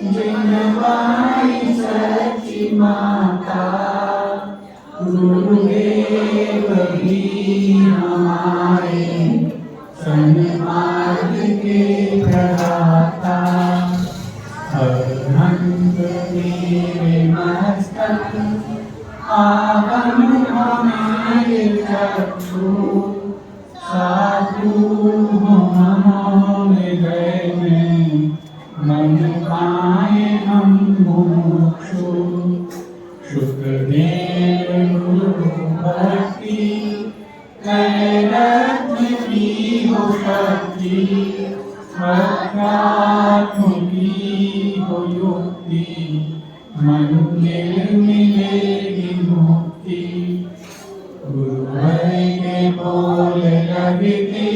जिनवाई सच्ची माता गुरुदेव भी हमारे सन्मार्ग के प्रदाता। अरहंत मेरे मस्तक आगम हमारे चक्षु साधु हृदय में मन पाए हम मुमुक्षु। शुक्रदेव गुरु भक्ति कैरत्न की हो शक्ति अध्यात्म की हो युक्ति मंदिर मिलेगी मुक्ति। गुरुवर के बोल लगते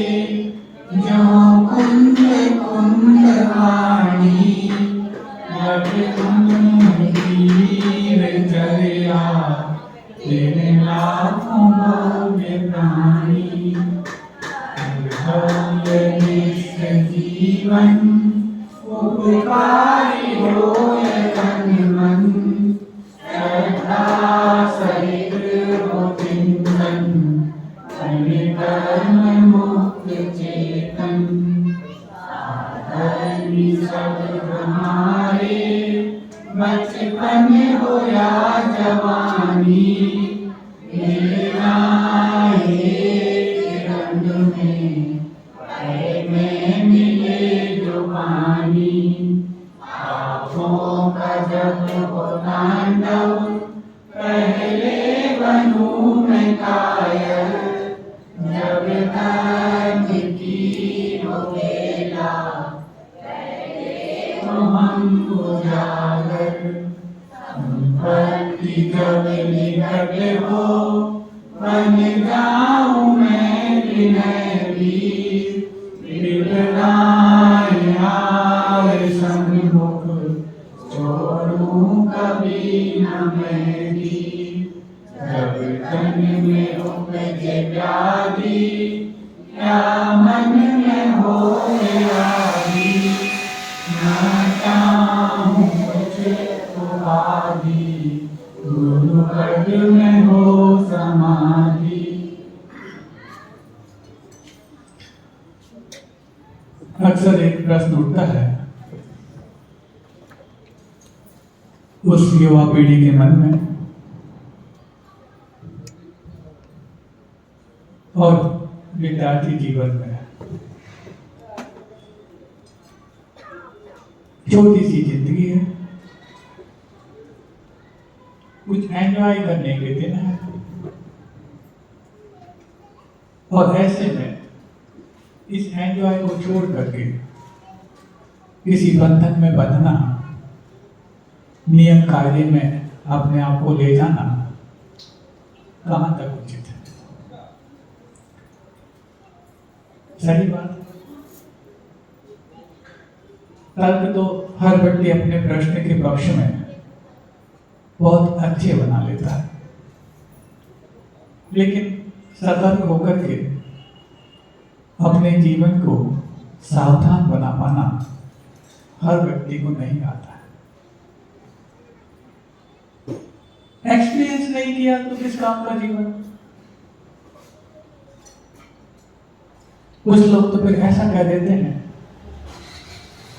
जो कुंद कुंद वाणी जब वीर चरिया तेरे लाखों भव्य प्राणी। जीवन उपकारी हो तन मन श्रद्धा सहित हो चिंतन कर्म मुक्त चेतन। आदरणीय सब हमारे बचपन हो या जवानी मेरा रंग में मिले जो पानी। आँखों का जब हो तांडव पहले बनूं मैं कायर जब तक की हो बेला तो हम उजागर। संपत्ति जब निकट हो बन जाऊं मैं विनय वीर। बिरलाए सन्मुख छोड़ूं कभी न मैं वीर। जब तन में उपजे व्याधि या मन में हो आदि न चाहूं कुछ उपाधि गुरु पद में हो समाधि। अक्सर एक प्रश्न उठता है उस युवा पीढ़ी के मन में और विद्यार्थी जीवन में। छोटी सी जिंदगी है, कुछ एंजॉय करने के दिन है और ऐसे में इस एंजॉय को छोड़ करके किसी बंधन में बंधना, नियम कायदे में अपने आप को ले जाना कहां तक उचित है? सही बात। तर्क तो हर व्यक्ति अपने प्रश्न के पक्ष में बहुत अच्छे बना लेता है, लेकिन सतर्क होकर के अपने जीवन को सावधान बना पाना हर व्यक्ति को नहीं आता है। एक्सपीरियंस नहीं किया तो किस काम का जीवन। कुछ लोग तो फिर ऐसा कह देते हैं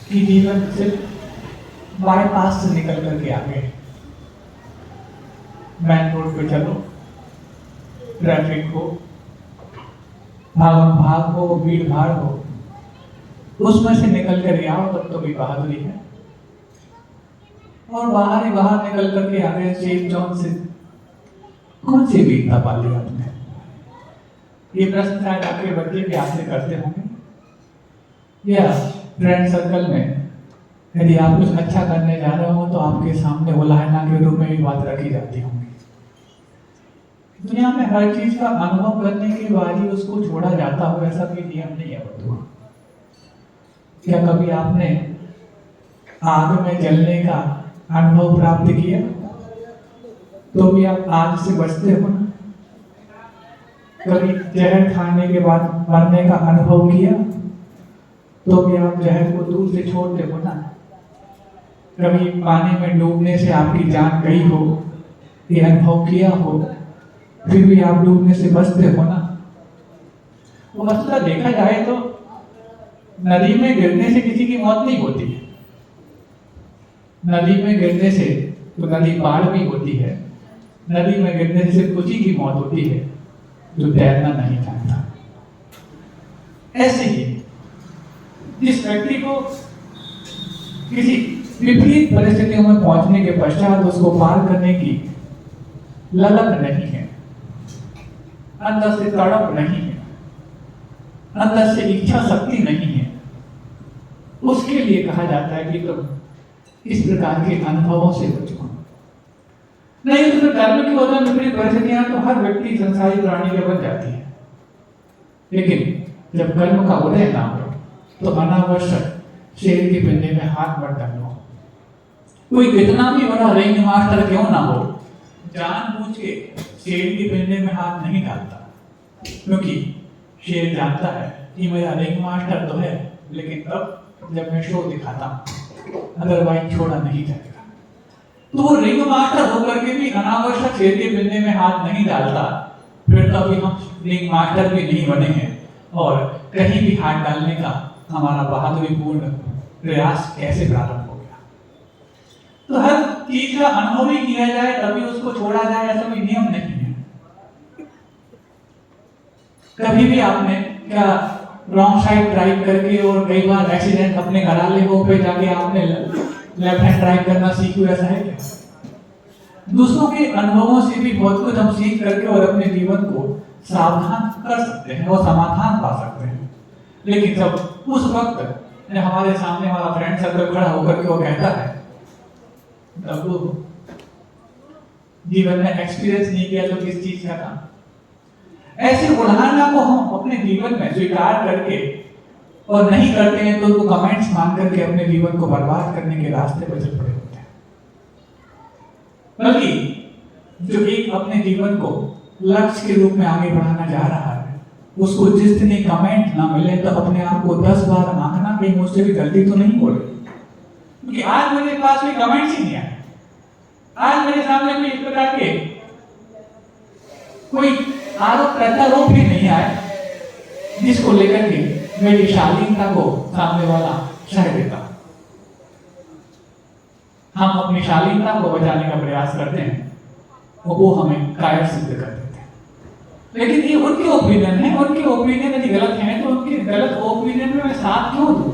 कि जीवन सिर्फ बाईपास से निकल करके आ गए। मेन रोड पे चलो, ट्रैफिक हो, भागम भाग हो, भीड़ भाड़ हो, उसमें से निकल कर आओ तब तो भी बहादुरी है। और बाहर ही बाहर निकल करके आ गए चेक चौन से, कौन सी वीरता पाली आपने? ये प्रश्न शायद आपके बच्चे भी आपसे करते होंगे, या फ्रेंड सर्कल में यदि आप कुछ अच्छा करने जा रहे हो तो आपके सामने उलाहना के रूप में भी बात रखी जाती होंगी। दुनिया में हर चीज का अनुभव करने के बाद ही उसको छोड़ा जाता हो, ऐसा कोई नियम नहीं है बंधुओं। क्या कभी आपने आग में जलने का अनुभव प्राप्त किया तो भी आप आग से बचते हो ना? कभी जहर खाने के बाद मरने का अनुभव किया तो भी आप जहर को दूर से छोड़ते हो ना। कभी पानी में डूबने से आपकी जान गई हो, ये अनुभव किया हो, फिर भी आप डूबने से बचते हो ना। वो मसला देखा जाए तो नदी में गिरने से किसी की मौत नहीं होती है। नदी में गिरने से तो नदी पार भी होती है। नदी में गिरने से सिर्फ उसी की मौत होती है जो तैरना नहीं जानता। ऐसे ही जिस व्यक्ति को किसी विपरीत परिस्थितियों में पहुंचने के पश्चात उसको पार करने की लगन नहीं है, अंदर से तड़प नहीं है, अंदर से इच्छा शक्ति नहीं है, उसके लिए कहा जाता है कि तुम इस प्रकार के अनुभवों से बचो। नहीं तो फिर कर्म की वजह विपरीत परिस्थितियां तो हर व्यक्ति संसारी प्राणी के बन जाती है। लेकिन जब कर्म का उदय ना हो तो अनावश्यक शेर के पिंजरे में हाथ मत डालो। कोई कितना भी बड़ा रेंज मास्टर क्यों ना हो, जानबूझ के शेर के पिंजरे में हाथ नहीं डालता, क्योंकि शेर जानता है कि मेरा रेंज मास्टर तो है, लेकिन तब जब मैं शो दिखाता हूं, अदरवाइज छोड़ा नहीं जाएगा। तो वो रिंग मास्टर होकर के भी अनावश्यक शेर के पिंजरे में हाथ नहीं डालता, फिर तो अभी हम रिंग मास्टर भी नहीं बने हैं और कहीं भी हाथ डालने का हमारा बहादुरीपूर्ण प्रयास कैसे प्रारंभ हो गया। तो हर चीज का अनुभव ही किया जाए तभी उसको छोड़ा जाए, ऐसा कोई नियम नहीं है। कभी भी आपने क्या रॉन्ग साइड ड्राइव करके और कई बार एक्सीडेंट अपने घर वाले को पे जाके आपने लेफ्ट हैंड ड्राइव करना सीखो, ऐसा है क्या? दूसरों के अनुभवों से भी बहुत कुछ हम सीख करके और अपने जीवन को सावधान कर सकते हैं और समाधान पा सकते हैं। लेकिन जब उस वक्त हमारे सामने वाला फ्रेंड सर्कल खड़ा होकर के वो कहता है, तब वो जीवन में एक्सपीरियंस नहीं किया तो किस चीज का काम। ऐसे उदाहरणों को हम अपने जीवन में स्वीकार करके और नहीं करते हैं तो उनको कमेंट्स मान करके अपने जीवन को बर्बाद करने के रास्ते पर चल पड़े होते हैं। बल्कि जो एक अपने जीवन को लक्ष्य के रूप में आगे बढ़ाना जा रहा है, उसको जिस दिन कमेंट ना मिले तो अपने आप को 10 बार आंकना कहीं मुझसे भी गलती तो नहीं हो रही, क्योंकि आज मेरे पास कोई कमेंट्स ही नहीं आए। आज मेरे सामने कोई इस प्रकार के कोई आरोप प्रत्यारोप भी नहीं आए जिसको लेकर के मेरी शालीनता को सामने वाला सह देता। हम अपनी शालीनता को बचाने का प्रयास करते हैं और वो हमें कायर सिद्ध कर देते हैं। लेकिन ये उनके ओपिनियन है, उनके ओपिनियन यदि गलत है तो उनके गलत ओपिनियन में मैं साथ क्यों दूं?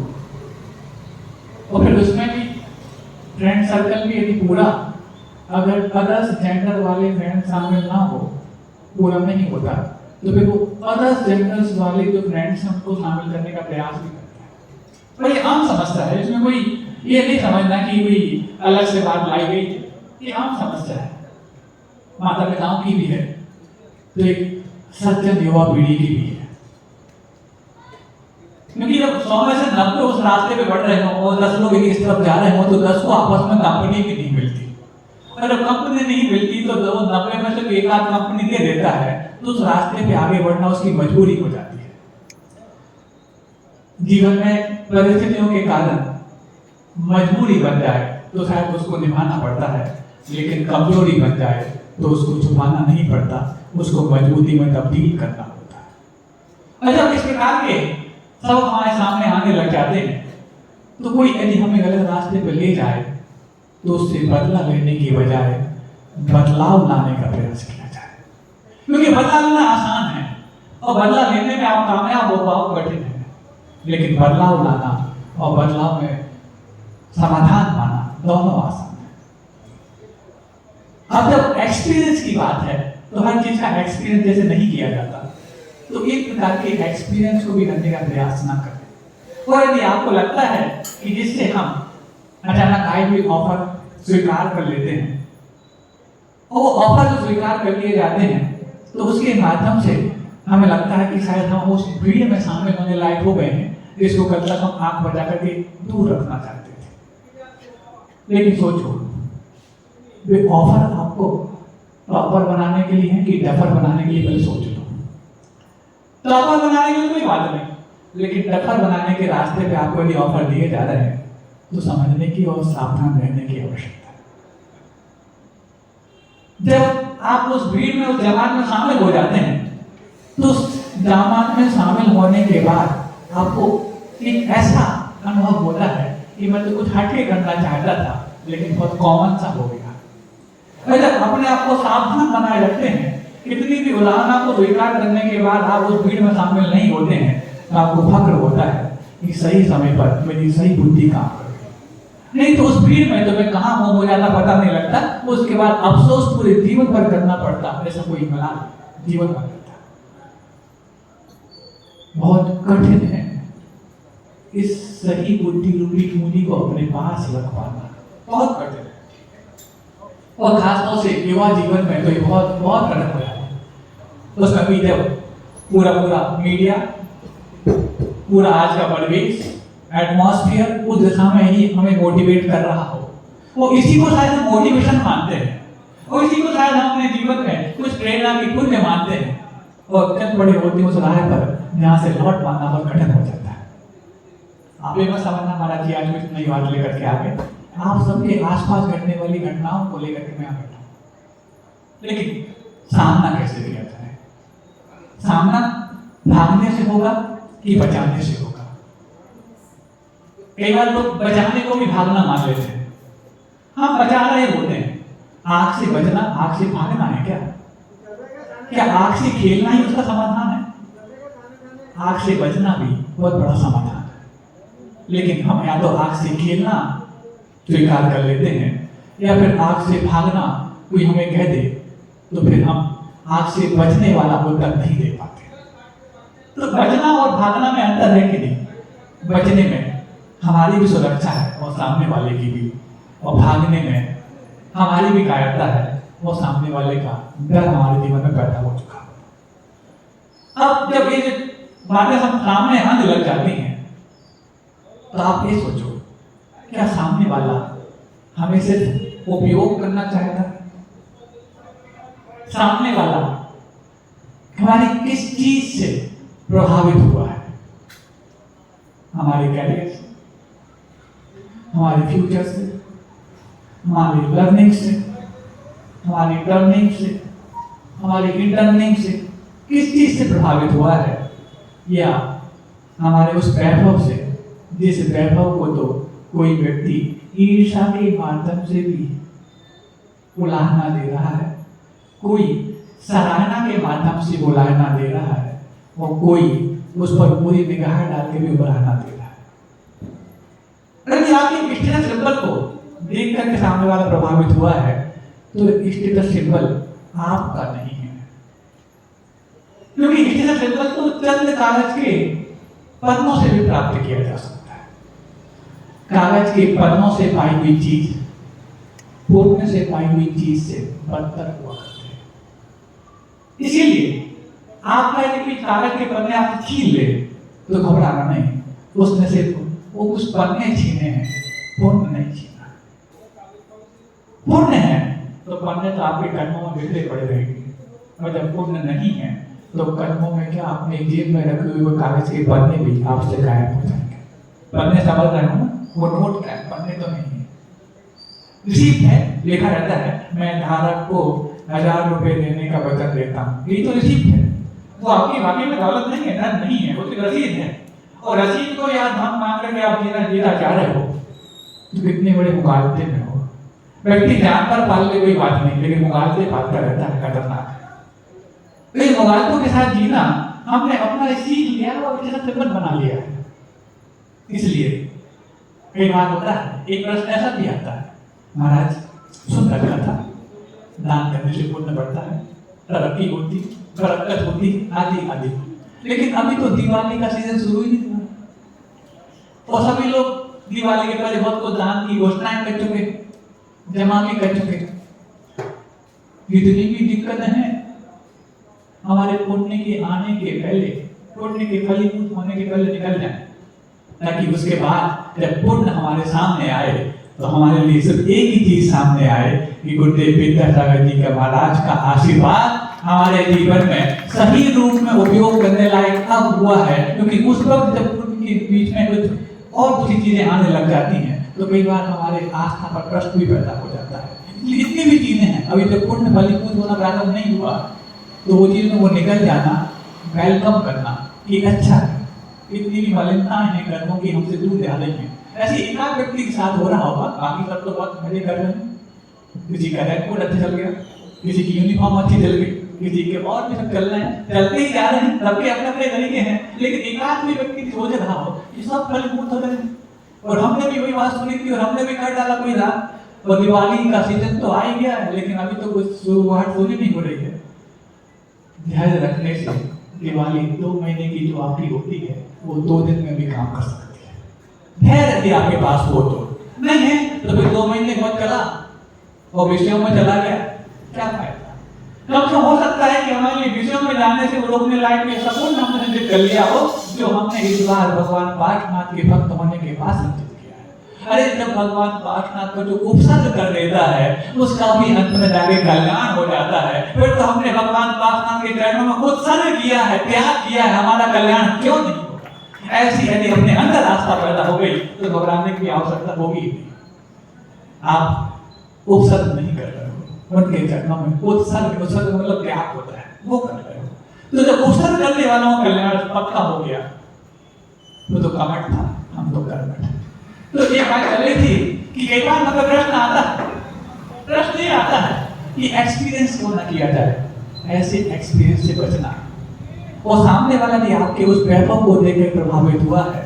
और फिर उसमें भी फ्रेंड सर्कल भी यदि पूरा अगर अदर्स जेंडर वाले फ्रेंड शामिल ना हो, पूरा नहीं होता, तो फिर वो अदर्स जेंडर्स वाले जो फ्रेंड्स हैं उनको शामिल करने का प्रयास भी करते हैं। और ये आम समस्या है, इसमें कोई ये नहीं समझना कि कोई अलग से बात लाई गई है, ये आम समस्या है, माता पिताओं की भी है, तो एक सज्जन युवा पीढ़ी की भी है। क्योंकि जब 100 में से 90 उस रास्ते पे बढ़ रहे हो और 10 लोग इस तरफ जा रहे हो तो 10 को आपस में कंपनी भी नहीं मिलती, और जब कंपनी नहीं मिलती तो 90 में से एक आध कंपनी दे देता है, तो उस रास्ते पे आगे बढ़ना उसकी मजबूरी हो जाती है। जीवन में परिस्थितियों के कारण मजबूरी बन जाए तो शायद उसको निभाना पड़ता है, लेकिन कमजोरी बन जाए तो उसको छुपाना नहीं पड़ता, उसको मजबूती में तब्दील करना होता है। और जब इस प्रकार के सब हमारे सामने आने लग जाते हैं तो कोई यदि हमें गलत रास्ते पर ले जाए तो उससे बदला लेने की बजाय बदलाव लाने का प्रयास किया जाए, क्योंकि बदला लेना आसान है और बदला लेने में आप कामयाब हो पाओ कठिन है, लेकिन बदलाव लाना और बदलाव में समाधान पाना दोनों आसान है। अब जब एक्सपीरियंस की बात है तो हर चीज का एक्सपीरियंस जैसे नहीं किया जाता, तो एक प्रकार के एक्सपीरियंस को भी करने का प्रयास ना करें। और यदि आपको लगता है कि जिससे हम अचानक आए हुए ऑफर स्वीकार कर लेते हैं और वो ऑफर जो स्वीकार कर लिए जाते हैं तो उसके माध्यम से हमें लगता है कि शायद हम उस भीड़ में शामिल होने लायक हो गए हैं जिसको कल तक हम आंख बचा करके दूर रखना चाहते थे। लेकिन सोचो, वे ऑफर आपको टॉपर बनाने के लिए है कि डफर बनाने के लिए, पहले सोच लो। टॉपर बनाने के लिए कोई बात नहीं, लेकिन डफर बनाने के रास्ते पे आपको यदि ऑफर दिए जा रहे हैं तो समझने की और सावधान रहने की आवश्यकता है। जब आप उस भीड़ में, उस जमात में शामिल हो जाते हैं तो उस जमात में शामिल होने के बाद आपको एक ऐसा अनुभव होता है कि मैं तो कुछ हटके करना चाहता था लेकिन बहुत कॉमन सा हो गया। और जब अपने आप को सावधान बनाए रखते हैं, कितनी भी उलाहना को स्वीकार करने के बाद आप उस भीड़ में शामिल नहीं होते हैं तो आपको फक्र होता है कि सही समय पर मेरी सही बुद्धि काम कर रही। नहीं तो उस भीड़ में तुम्हें कहाँ मुंह हो जाता पता नहीं लगता, उसके बाद अफसोस पूरे जीवन भर करना पड़ता, ऐसा कोई मलाल जीवन भर करता। बहुत कठिन है इस सही बुद्धि रूपी पूंजी को अपने पास रख पाना, बहुत कठिन है। और खासतौर से युवा जीवन में तो ये बहुत बहुत कठिन हो जाता है। उसमें भी जब पूरा मीडिया, पूरा आज का परिवेश, एटमॉस्फेयर उस दिशा में ही हमें मोटिवेट कर रहा हो, वो इसी को शायद हम मोटिवेशन मानते हैं और इसी को शायद हम अपने जीवन में कुछ प्रेरणा की पुण्य मानते हैं और चंद बड़े होते हैं उस राह पर जहाँ से लौट पाना बहुत कठिन हो जाता है। आप ये मत समझना महाराज जी आज कुछ नई बात लेकर के आ गए, आप सबके आसपास घटने वाली घटनाओं को लेकर के मैं आ बैठा हूं। लेकिन सामना कैसे किया जाए? सामना भागने से होगा कि बचाने से होगा? कई बार लोग बचाने को भी भागना मान लेते हैं। हम बचा रहे होते हैं, आग से बचना, आग से भागना है क्या? क्या आग से खेलना ही उसका समाधान है? आग से बचना भी बहुत बड़ा समाधान है। लेकिन हम या तो आग से खेलना स्वीकार कर लेते हैं या फिर आग से भागना कोई हमें कह दे तो फिर हम आग से बचने वाला उत्तर नहीं दे पाते। तो बचना और भागना में अंतर है कि नहीं? बचने में हमारी भी सुरक्षा है और सामने वाले की भी, और भागने में हमारी भी कायरता है और सामने वाले का डर हमारे जीवन में पैदा हो चुका। अब जब ये बातें हम सामने आने लग जाती हैं तो आप ये सोचो, क्या सामने वाला हमें सिर्फ उपयोग करना चाहता है? सामने वाला हमारी किस चीज से प्रभावित हुआ है? हमारे कैरियर से, हमारे फ्यूचर से, हमारी लर्निंग से, हमारी टर्निंग से, हमारी इंटर्निंग से किस चीज से प्रभावित हुआ है? या हमारे उस वैभव से जिस वैभव को तो कोई व्यक्ति ईर्ष्या के माध्यम से भी उलाहना दे रहा है, कोई सराहना के माध्यम से उलाहना दे रहा है और कोई उस पर पूरी निगाह डाल के भी उलाहना दे रहा है। यदि आपके स्टेटस सिंबल को देख करके सामने वाला प्रभावित हुआ है तो स्टेटस सिंबल आपका नहीं है, क्योंकि स्टेटस सिंबल तो चंद कागज के पन्नों से भी प्राप्त किया जा सकता है। कागज के पन्नों से पाई हुई चीज पुण्य से पाई हुई चीज से बदतर हुआ करते हैं। इसीलिए आपका यदि कागज के पन्ने आप छीन ले तो घबराना नहीं, उसमें से वो कुछ पन्ने छीने हैं, पुण्य नहीं छीना। पुण्य है तो पन्ने तो आपके कर्मों में बिखरे पड़े रहेंगे, और जब पुण्य नहीं है तो कर्मों में क्या अपने जेब में रखे हुए कागज के पन्ने भी आपसे गायब हो जाएंगे। पन्ने समझ रहे हो ना? वो नोट का पन्ने तो नहीं है, रिसीप्ट है, लिखा रहता है मैं धारक को 1000 रुपए देने का वचन देता हूँ, ये तो रिसीप्ट है। वो आपकी वाकई में दौलत नहीं है, धन नहीं है, वो तो रसीद है। और रसीद को यार धन मान करके आप जीना चाह रहे हो तो कितने बड़े मुकाबले में हो। व्यक्ति जानवर पाल ले कोई बात नहीं, लेकिन मुकाबले पालता रहता है, खतरनाक है। इन मुकाबलों के साथ जीना हमने अपना सीख लिया और इसका सिंबल बना लिया है। इसलिए कई बार होता है, एक प्रश्न ऐसा भी आता है, महाराज सुन रखा था दान करने से पुण्य बढ़ता है, तरक्की होती, बरकत होती, आदि आदि। लेकिन अभी तो दिवाली का सीजन शुरू ही नहीं हुआ और सभी लोग दिवाली के पहले बहुत कुछ दान की घोषणाएं कर चुके, जमा भी कर चुके। इतनी भी दिक्कत है, हमारे पुण्य के आने के पहले, पुण्य के फलीभूत होने के पहले निकल जाए, ताकि उसके बाद जब पुण्य हमारे सामने आए तो हमारे लिए सिर्फ एक ही चीज सामने आए कि गुरुदेव विद्यासागर जी का महाराज का आशीर्वाद हमारे जीवन में सही रूप में उपयोग करने लायक अब हुआ है, क्योंकि उस वक्त जब उनके बीच में कुछ और दूसरी चीजें आने लग जाती हैं तो कई बार हमारे आस्था पर प्रश्न भी पैदा हो जाता है। इसलिए जितनी भी चीजें हैं, अभी जब पुण्य फलीभूत होना प्रारंभ नहीं हुआ तो वो चीज में वो निकल जाना, वेलकम करना कि अच्छा है, इतनी भी मलिनताएं हैं कर्मों की हमसे दूर जा रही हैं। ऐसे एकाध व्यक्ति के साथ हो रहा होगा, बाकी सब तो बहुत मजे कर रहे हैं। किसी का रेड कोट अच्छा चल गया, किसी की यूनिफॉर्म अच्छी चल गई, किसी के और भी सब चल रहे हैं, चलते ही जा रहे हैं, सबके अपने अपने तरीके हैं। लेकिन एकाध भी व्यक्ति सोच रहा हो कि सब फलीभूत हो रहे हैं और हमने भी वही बात सुनी थी और हमने भी कर डाला कोई रात, और दिवाली का सीजन तो आ ही गया है लेकिन अभी तो कुछ शुरुआत पूरी नहीं हो रही है। ध्यान रखने से दिवाली 2 महीने की जो आपकी होती है वो 2 दिन में भी काम कर सकती है। धैर्य यदि आपके पास हो तो, नहीं है तो फिर 2 महीने बहुत चला और विषयों में चला गया, क्या फायदा। कब तो हो सकता है कि हमारे विषयों में जाने से वो रोकने लायक में सपूर्ण हमने सिद्ध कर लिया हो जो हमने इस बार भगवान पार्श्वनाथ के भक्त होने के बाद सिद्ध किया है। अरे जब भगवान पार्श्वनाथ को जो उपसर्ग कर देता है उसका भी अंत में जाके कल्याण हो जाता है। फिर तो हमने भगवान पार्श्वनाथ के चरणों में उत्सर्ग किया है, त्याग किया है, हमारा कल्याण क्यों नहीं होगा। ऐसी यदि अपने अंदर आस्था पैदा हो गई तो घबराने की आवश्यकता होगी। आप उपसर्ग नहीं कर रहे हो उनके चरणों में, उत्सर्ग मतलब त्याग होता है, वो कर रहे हो। तो जब उपसर्ग करने वालों का कल्याण पक्का हो गया तो कमट था, हम तो कर्मठ है। तो ये बात चल रही थी कि कई बार मतलब प्रश्न ये आता है कि एक्सपीरियंस क्यों ना किया जाए, ऐसे एक्सपीरियंस से बचना। और सामने वाला भी आपके उस वैभव को देखकर प्रभावित हुआ है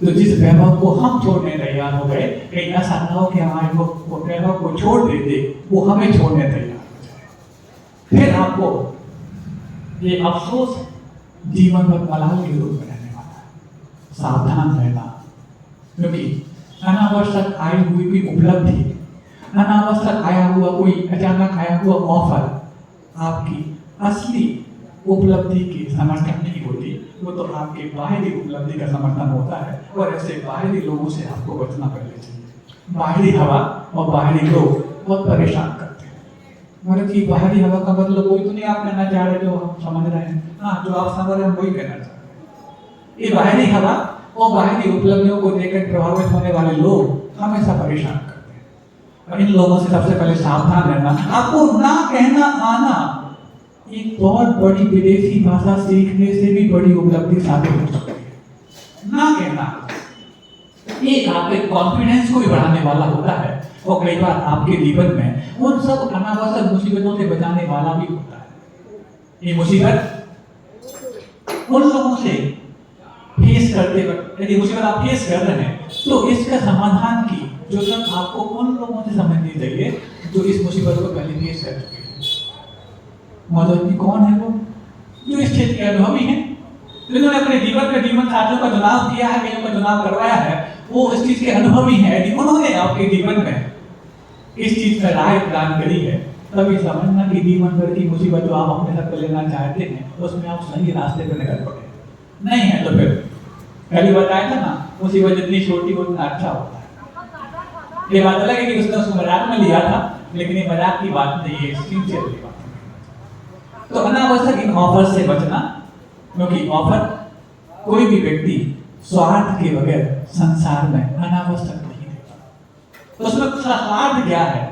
तो जिस वैभव को हम छोड़ने तैयार हो गए, कहीं ऐसा ना हो कि हमारे वो वैभव को छोड़ देते, वो हमें छोड़ने तैयार हो जाए। फिर आपको ये अफसोस जीवन भर मलाल के रूप में रहने वाला है। सावधान रहना, क्योंकि अनावश्यक आई हुई भी उपलब्धि, अनावश्यक आया हुआ कोई अचानक आया हुआ ऑफर आपकी असली उपलब्धि की समर्थन नहीं होती, वो तो आपके बाहरी उपलब्धि का समर्थन होता है। और ऐसे बाहरी लोगों से आपको बचना पड़ना चाहिए। बाहरी हवा और बाहरी लोग बहुत परेशान करते हैं। मतलब कि बाहरी हवा का मतलब कोई तो नहीं आप कहना चाह रहे जो हम समझ रहे हैं, हाँ जो आप समझ रहे हैं वही कहना चाह रहे हैं। ये बाहरी हवा और बाहरी उपलब्धियों को देखकर प्रभावित होने वाले लोग हमेशा परेशान करते हैं। और इन लोगों से सबसे पहले सावधान रहना। आपको ना कहना आना एक बहुत बड़ी विदेशी भाषा सीखने से भी बड़ी उपलब्धि साबित हो सकती है। ना कहना ये आपके कॉन्फिडेंस को भी बढ़ाने वाला होता है और कई बार आपके जीवन में उन सब अनावश्यक मुसीबतों से बचाने वाला भी होता है। ये मुसीबत उन लोगों से फेस करते वक्त, यदि मुसीबत आप फेस कर रहे हैं तो इसका समाधान की जरूरत आपको उन लोगों से समझनी चाहिए जो इस मुसीबत को पहले फेस कर चुके हैं। मदद कौन है? वो जो इस क्षेत्र के अनुभवी हैं, जिन्होंने अपने जीवन में जीवन साथियों का चुनाव किया है, कईयों का चुनाव करवाया है, वो इस चीज के अनुभवी हैं। यदि उन्होंने आपके जीवन में इस चीज में राय प्रदान करी है तभी समझना कि जीवन भर की मुसीबत जो आप अपने साथ लेना चाहते हैं उसमें आप सही रास्ते पर निकल पड़े। नहीं है तो फिर कभी बताया था ना, मुसीबत जितनी छोटी हो उतना अच्छा होता है। ये बात अलग है कि उसने उसको मजाक में लिया था, लेकिन ये मजाक की बात नहीं है, सिंसियर बात। तो अनावश्यक इन ऑफर से बचना, क्योंकि ऑफर कोई भी व्यक्ति स्वार्थ के बगैर संसार में अनावश्यक नहीं देता। तो उसमें स्वार्थ क्या है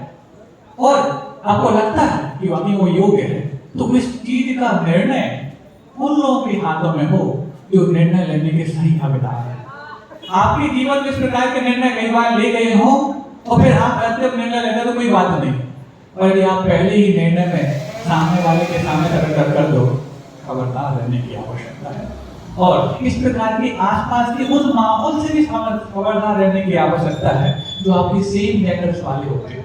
और आपको लगता है कि वाकई वो योग्य है, तो इस चीज का निर्णय उन लोगों के हाथों में हो जो निर्णय लेने के सही हकदार है। आपके जीवन में इस प्रकार के निर्णय कई बार ले गए हो और फिर आप ऐसे निर्णय लेते तो कोई बात नहीं, और यदि आप पहले ही निर्णय में सामने वाले के सामने सरेंडर कर दो, खबरदार रहने की आवश्यकता है। और इस प्रकार के आसपास के उस माहौल से भी खबरदार रहने की आवश्यकता है जो आपके सेम जेंडर्स वाले होते हैं।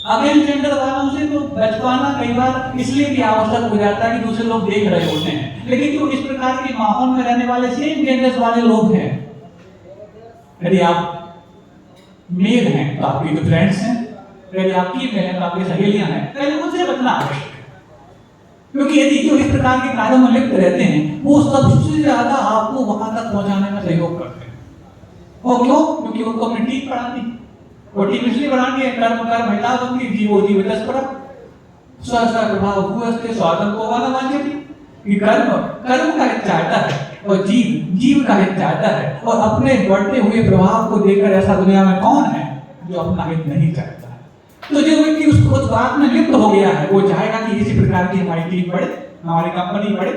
अगेन जेंडर वालों से तो बचवाना कई बार इसलिए भी आवश्यक हो जाता है कि दूसरे लोग देख रहे होते हैं, लेकिन जो इस प्रकार के माहौल में रहने वाले सेम जेंडर्स वाले लोग हैं, यदि आप मेल हैं तो आपकी तो फ्रेंड्स हैं, यदि आपकी फीमेल हैं तो आपकी सहेलियां हैं, पहले उनसे बचना आवश्यक है। क्योंकि यदि जो इस प्रकार के कार्यों में लिप्त रहते हैं वो सबसे ज्यादा आपको वहां तक पहुंचाने में सहयोग करते हैं। और क्यों? क्योंकि उनको अपनी टीम बढ़ानी, वो टीम इसलिए बढ़ानी है, कर्म कर्म हितावंती जीवो जीव तत्परः, स्वस्वभावस्ते स्वादम को वाला वांछति कि कर्म का हित चाहता है और जीव का हित चाहता है, और अपने बढ़ते हुए प्रभाव को देखकर ऐसा दुनिया में कौन है जो अपना हित नहीं चाहता है। तो जो व्यक्ति उस बात में लिप्त हो गया है वो चाहेगा कि इसी प्रकार की हमारी टीम बढ़े, हमारी कंपनी बढ़े,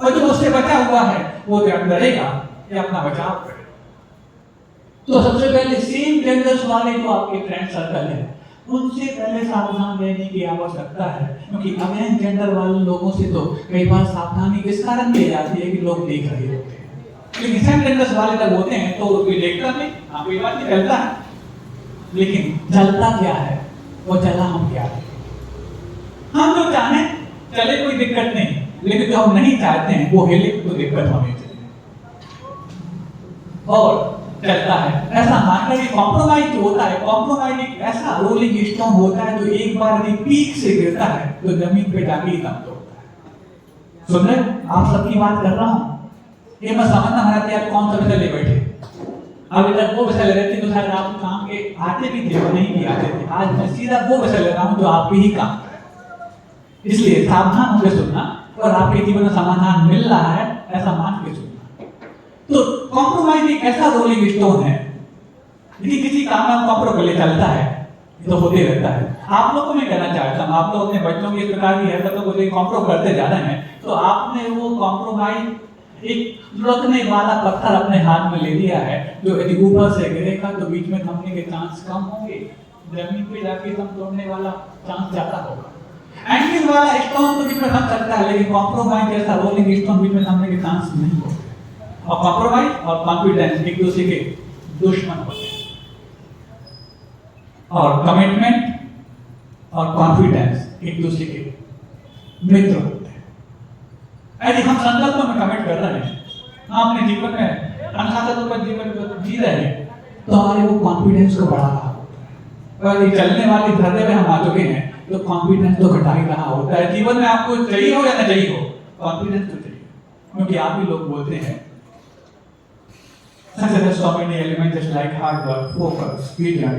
और जो उससे बचा हुआ है वो क्या डरेगा या अपना बचाव करे। तो सबसे पहले सेम जेंडर्स वाले जो आपके फ्रेंड सर्कल है उनसे पहले सावधान रहने की आवश्यकता है, क्योंकि अगेन जेंडर वाले लोगों से तो कई बार सावधानी इस कारण की जाती है कि लोग देख रहे होते हैं, लेकिन सेम जेंडर्स वाले जब होते हैं तो कोई देखता नहीं, हाँ कोई बात नहीं, चलता है, लेकिन चलता क्या है वो चला हम क्या है। हम जो चाहें चले कोई दिक्कत नहीं, लेकिन जो हम नहीं चाहते हैं वो हिले तो दिक्कत होनी चाहिए और चलता है। ऐसा मानकर कि कॉम्प्रोमाइज जो होता है, कॉम्प्रोमाइज एक ऐसा रोलिंग स्टोन होता है जो एक बार यदि पीक से गिरता है तो जमीन पे जाके ही दम तोड़ता है। सुन रहे हो आप सबकी बात कर रहा हूँ, ये मत समझना हमारा कि आप कौन सा विषय ले बैठे, अभी तक वो विषय ले रहे थे तो शायद आप काम के आते भी थे और नहीं भी आते थे, आज मैं सीधा वो विषय ले रहा हूँ जो आपके ही काम का है। इसलिए सावधान होकर सुनना और आपके जीवन में समाधान मिल रहा है ऐसा मान के सुनना। तो कॉम्प्रोमाइज एक ऐसा रोलिंग स्टोन है, यदि किसी काम में कॉम्प्रोमाइज चलता है तो होते रहता है। आप लोग को मैं कहना चाहता हूँ, आप लोग अपने बच्चों की इस प्रकार की हरकतों को कॉम्प्रो करते जा रहे हैं तो आपने वो कॉम्प्रोमाइज एक लुढ़कने वाला पत्थर अपने हाथ में ले लिया है, जो यदि ऊपर से गिरेगा तो बीच में थमने के चांस कम होंगे, जमीन पे जाके दम तोड़ने वाला चांस ज्यादा होगा। एंगल वाला स्टोन तो बीच में थम सकता है, लेकिन कॉम्प्रोमाइज जैसा रोलिंग स्टोन बीच में थमने के चांस नहीं होगा। और कॉम्प्रोमाइज और कॉन्फिडेंस एक दूसरे के दुश्मन होते हैं, और कमिटमेंट और कॉन्फिडेंस एक दूसरे के मित्र होते हैं। यदि हम संकल्प में कमिट कर रहे हैं, हम अपने जीवन में अनुशासित जीवन जी रहे हैं, तो हमारे वो कॉन्फिडेंस को बढ़ा रहा होता है। और यदि चलने वाली धरने में हम आ चुके हैं तो कॉन्फिडेंस तो घटा ही रहा होता है। जीवन में आपको चाहिए हो या ना चाहिए हो, कॉन्फिडेंस तो चाहिए, क्योंकि आप ही लोग बोलते हैं success has so many elements just like hard work, focus, vision,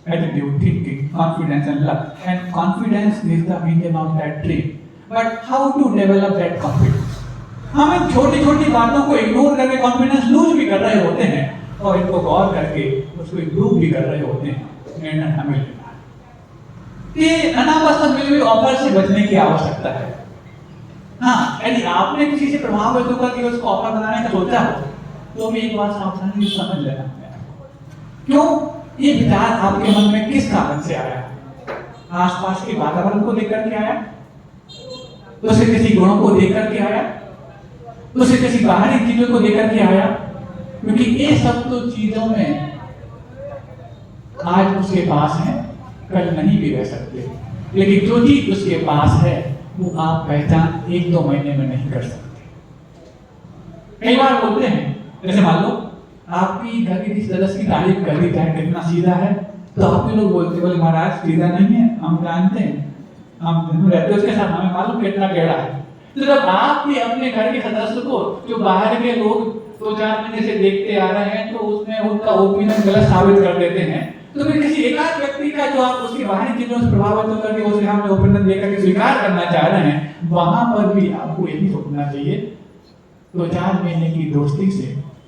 attitude, thinking, confidence and luck. And confidence is the engine of that train. But how to develop that confidence? हम इन छोटी छोटी बातों को इग्नोर करके confidence lose भी कर रहे होते हैं और इनको गौर करके उसको इम्प्रूव भी कर रहे होते हैं। निर्णय हमें लेना है। ये अनावश्यक मिली हुई ऑफर से बचने की आवश्यकता है। हाँ, यदि आपने किसी से प्रभावित होकर के उसको ऑफर बनाने का सोचा हो तो भी एक बात सावधानी से समझ लेना है, क्यों ये विचार आपके मन में किस कारण से आया, आसपास के वातावरण को लेकर के आया, उसे किसी गुणों को लेकर के आया, उसे किसी बाहरी चीजों को लेकर के आया, क्योंकि ये सब तो चीजों में आज उसके पास है कल नहीं भी रह सकते, लेकिन जो चीज उसके पास है वो आप पहचान 1-2 महीने में नहीं कर सकते। कई बार बोलते हैं, जैसे मान लो आपकी घर के किसी सदस्य की तारीफ कर दी जाए कितना सीधा है, तो आप लोग बोलते बोले महाराज सीधा नहीं है, हम जानते हैं, हम रहते उसके साथ, हमें मालूम कितना टेढ़ा है। तो जब आप भी अपने घर के सदस्य को जो बाहर के लोग 2-4 महीने से देखते आ रहे हैं तो उसमें उनका ओपिनियन गलत साबित कर देते हैं, तो फिर किसी एकाध व्यक्ति का जो आप उसकी बाहरी चीजों से प्रभावित होकर के उसे हमने ओपिनियन देकर के स्वीकार करना चाह रहे हैं, वहां पर भी आपको यही सोचना चाहिए 2-4 महीने की दोस्ती से,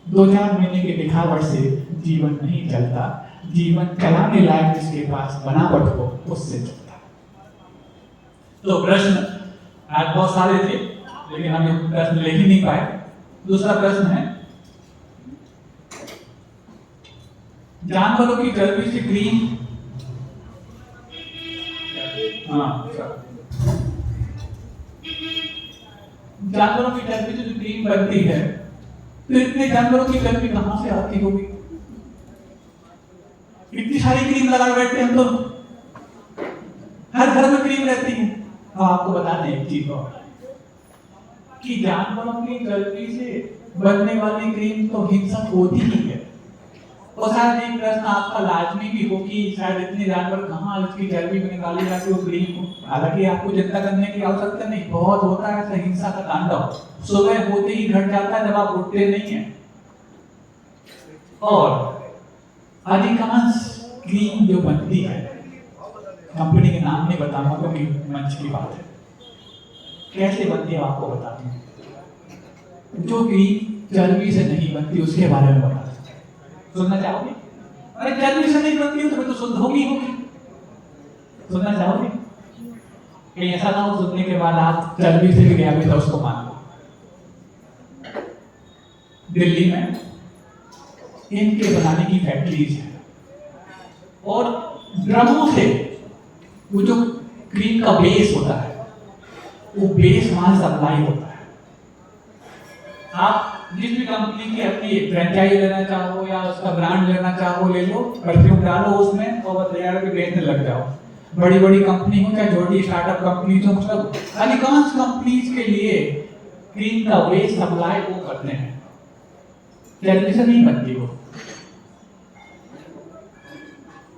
2-4 महीने के दिखावट से जीवन नहीं चलता। जीवन चलाने लायक जिसके पास बनावट हो उससे चलता। तो प्रश्न आज बहुत सारे थे, लेकिन हम प्रश्न ले ही नहीं पाए। दूसरा प्रश्न है, जानवरों की चर्बी से क्रीम, जानवरों की चर्बी से जो क्रीम बनती है, तो इतने जानवरों की चर्बी कहां से आती होगी? इतनी सारी क्रीम लगा बैठते हैं, तो हर घर में क्रीम रहती है। आपको बता दें एक चीज और, कि जानवरों की चर्बी से बनने वाली क्रीम तो हिंसक होती ही है। और शायद एक प्रश्न आपका लाजमी भी हो कि शायद इतने जानवर कहाँ उसकी चर्बी में निकाली जाती वो क्रीम हो। हालांकि आपको चिंता करने की आवश्यकता नहीं, बहुत होता है ऐसा हिंसा का तांडव, सुबह होते ही घट जाता है जब आप उठते नहीं है। और अधिकांश क्रीम जो बनती है कंपनी के नाम नहीं बताऊंगा क्योंकि मंच की बात है। कैसे बनती है आपको बता दूं। जो क्रीम चर्बी से नहीं बनती उसके बारे में बता दूं। सुनना चाहोगे? अरे चर्बी से नहीं बनती हो तो शुद्ध होगी। सुनना चाहोगे? कहीं ऐसा ना हो सुनने के बाद आप चर्बी से भी गया भी तो उसको मान लो। दिल्ली में इनके बनाने की फैक्ट्रीज है और ड्रमों से वो जो क्रीम का बेस होता है वो बेस वहां सप्लाई होता है। आप जिस भी कंपनी की अपनी फ्रेंचाइज लेना चाहो या उसका ब्रांड लेना चाहो ले लो, परफ्यूम डालो उसमें और तैयार के बेचने लग जाओ। बड़ी बड़ी कंपनी हो चाहे छोटी स्टार्टअप कंपनी हो, मतलब अधिकांश कंपनीज के लिए क्रीम का बेस सप्लाई वो करते हैं। चर्बी से नहीं बनती वो,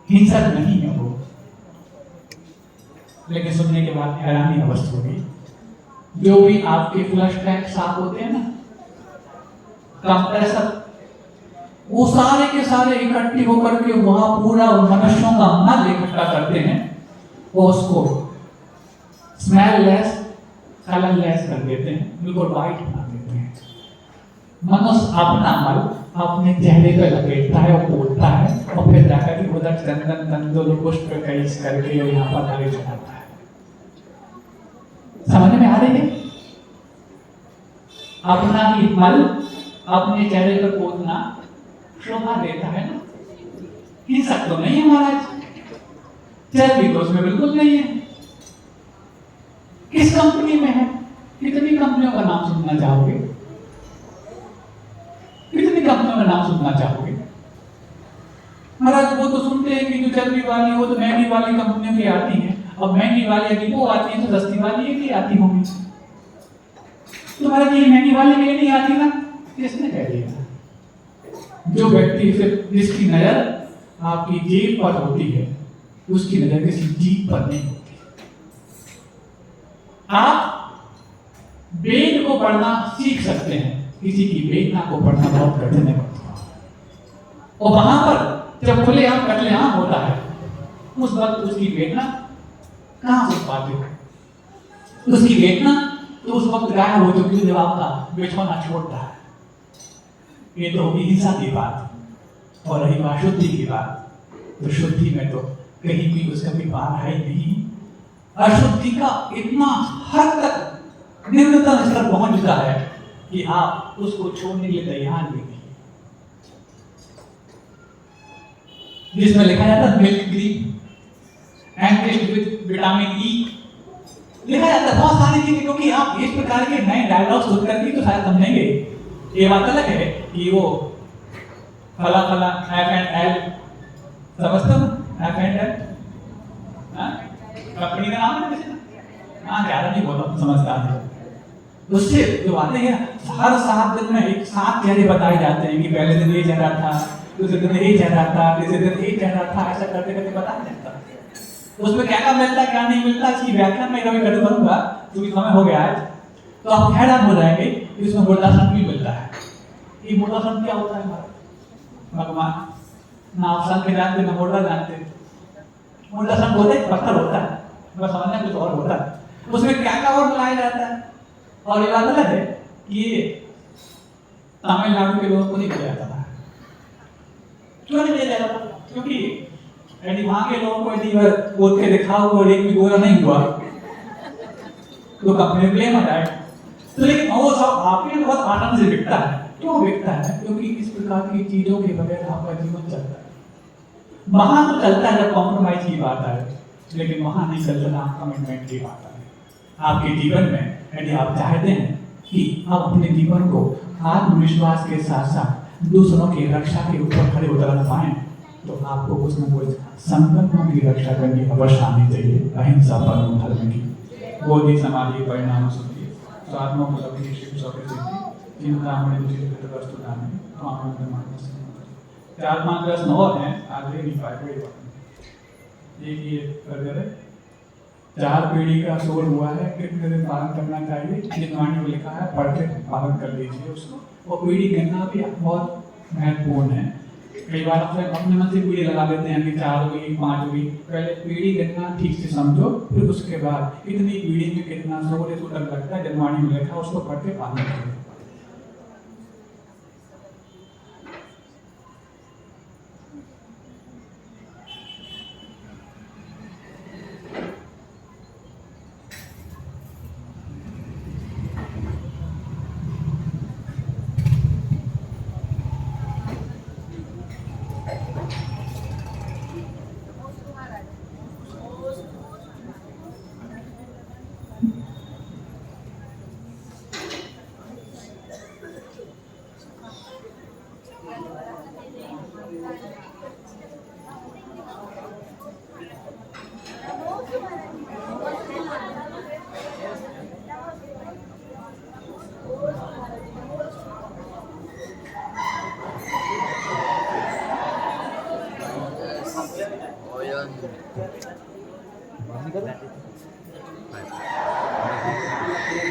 हिंसक नहीं है वो। लेकिन सुनने के बाद हैरानी अवस्था होगी। जो भी आपके फ्लश टैंक साफ होते हैं ना, कंप्रेसर, वो सारे के सारे इकट्ठे होकर के वहां पूरा मनुष्यों का मल इकट्ठा करते हैं, वो उसको स्मेललेस कलरलेस कर देते हैं, बिल्कुल वाइट बना देते हैं। मनुष्य अपना मल अपने चेहरे पे लपेटता है और पोतता है और फिर जाकर के उधर चंदन तंदुल पुष्प कई करके यहाँ पर आगे चढ़ाता है। समझ में आ रही है? अपना ही मल अपने चेहरे पर पोतना शोभा देता है ना। हिंसक तो नहीं है महाराज, चर्बी तो उसमें बिल्कुल नहीं है। किस कंपनी में है? कितनी कंपनियों का नाम सुनना चाहोगे? कितनी कंपनियों का नाम सुनना चाहोगे? महाराज वो तो सुनते हैं कि जो चर्बी वाली वो तो महंगी वाली कंपनियों की आती है। अब महंगी वाली यदि वो आती है तो सस्ती वाली ये भी आती होंगी। तो महाराज ये महंगी वाली भी नहीं आती ना, किसने कह दिया? जो व्यक्ति से जिसकी नजर आपकी जेब पर होती है उसकी नजर किसी जीप पर नहीं होती। आप वेद को पढ़ना सीख सकते हैं, किसी की वेदना को पढ़ना बहुत कठिन है। और वहां पर जब खुलेआम कत्लेआम होता है उस वक्त उसकी वेदना कहां से पाते हो? उसकी वेदना तो उस वक्त गायब हो चुकी है जब आपका बिछौना छोड़ता है। ये तो होगी हिंसा की बात। और रही बात शुद्धि की बात, तो शुद्धि में तो कहीं भी उसका भी पार है नहीं। अशुद्धि का इतना हद तक निम्नतम स्तर पहुंच चुका है कि आप उसको छोड़ने के लिए तैयार भी नहीं। जिसमें लिखा जाता है milk cream enriched with vitamin E, लिखा जाता है बहुत सारी चीजें। क्योंकि आप इस प्रकार के नए डायलॉग सुन करके तो शायद समझेंगे। ये बात अलग है कि वो फला फला F&L समझते हो? F&L कंपनी का नाम है वैसे। हाँ ज्यादा नहीं बोला, समझदार है। उससे जो आते हैं हर 7 दिन में एक 7 चेहरे बताए जाते हैं कि पहले दिन ये चेहरा था, दूसरे दिन ये चेहरा था, तीसरे दिन ये चेहरा था, ऐसा करते करते बताया जाता है। उसमें क्या क्या मिलता क्या नहीं मिलता इसकी व्याख्या मैं कभी कर करूंगा क्योंकि समय हो गया आज। तो आप हैरान हो जाएंगे कि इसमें मूर्धासन भी मिलता है। ये मूर्धासन क्या होता है भगवान? ना आप सन के जानते ना मूर्धा जानते। मूर्धासन बोलते पत्थर होता है, बस समझना कुछ और होता है। उसमें क्या क्या और मिलाया जाता है। और ये बात अलग है कि तमिलनाडु के लोगों को नहीं दिया जाता था। क्यों नहीं दिया जाता? क्योंकि यदि वहां के लोगों को यदि बोल के दिखाओ और एक भी गोरा नहीं हुआ तो कंपनी ब्लेम हटाए। तो लेकिन वो सब आपके लिए बहुत आनंद से बिकता है। क्यों बिकता है? क्योंकि इस प्रकार की चीजों के बगैर आपका जीवन चलता है। वहां तो चलता है जब कॉम्प्रोमाइज की बात आए, लेकिन वहां नहीं चलता कमिटमेंट की बात आए। आपके जीवन में यदि आप चाहते हैं कि आप अपने जीवन को आत्मविश्वास के साथ साथ दूसरों की रक्षा के ऊपर खड़े उतर पाएं तो आपको कुछ न कुछ संकल्पों की रक्षा करनी अवश्य आनी चाहिए। अहिंसा परमो धर्म की, बोधि समाधि परिणाम सुखी, स्वात्मोपलब्धि शिव सौख्य सिद्धि, चिंतामणि चिंतित वस्तु धामी, तो आनंद मानस। 4-5 प्रश्न और हैं, आज ले नहीं पाए, कोई बात नहीं। एक ये कर दे रहे 4 पीढ़ी का शोर हुआ है, कितने दिन पालन करना चाहिए? जितवाणी में लिखा है, पढ़ के पालन कर लीजिए उसको। और पीढ़ी गिनना भी बहुत महत्वपूर्ण है। कई बार अपने मन से पीढ़ी लगा देते हैं कि 4 हुई 5 हुई। पहले पीढ़ी गिनना ठीक से समझो, फिर उसके बाद कितनी पीढ़ी में कितना 16 सूतक लगता है जन्मवाणी में लिखा, उसको पढ़ के पालन करें।